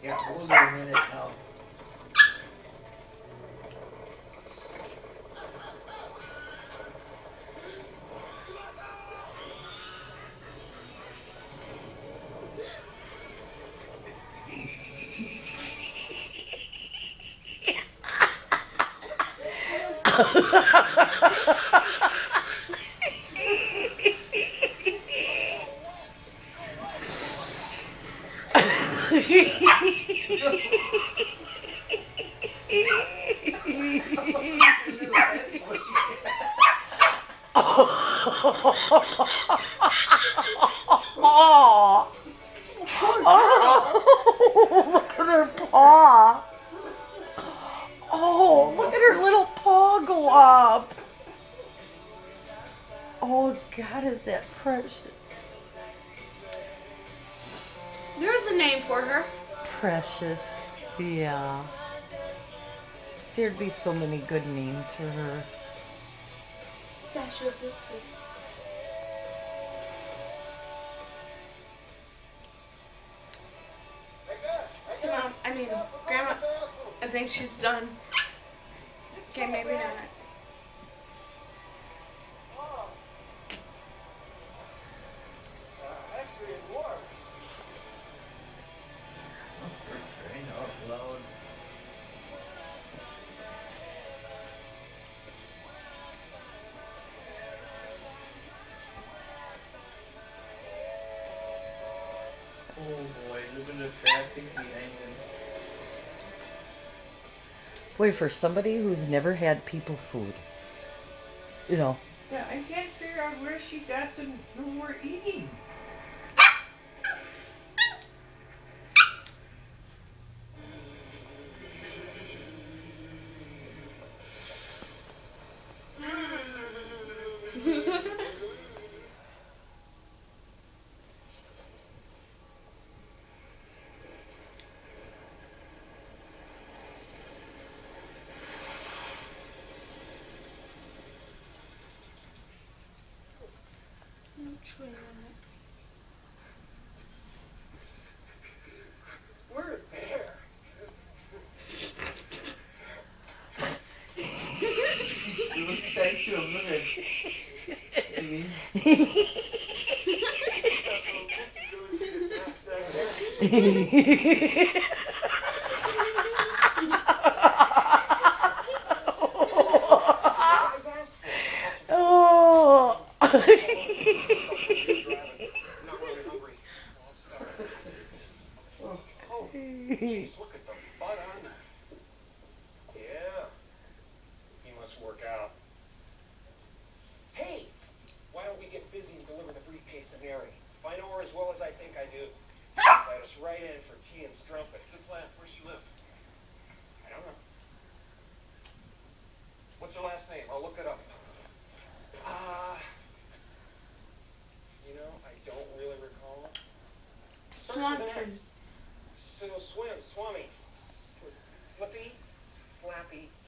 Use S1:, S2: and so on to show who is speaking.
S1: Yeah, hold it a minute now. Oh, look at her paw. Oh, look at her little paw go up. Oh, God, is that precious.
S2: There's a name for her.
S1: Precious. Yeah. There'd be so many good names for her.
S2: Sasha. Mom, I mean, Grandma, I think she's done. Okay, maybe not.
S1: Trying to upload. Oh boy, look at the traffic behind him. Boy, for somebody who's never had people food, you know.
S3: Yeah, I can't figure out where she got to know we're eating.
S2: Tryin.
S3: We're there. It looks tight to him, look at it.
S1: Oh.
S4: Look at the butt on that. Yeah. He must work out. Hey! Why don't we get busy and deliver the briefcase to Mary? If I know her as well as I think I do, she'll let us right in for tea and strumpets. Good plan. Where's she live? I don't know. What's her last name? I'll look it up. You know, I don't really recall.
S2: Swanford.
S4: Swami. Slippy? Slappy?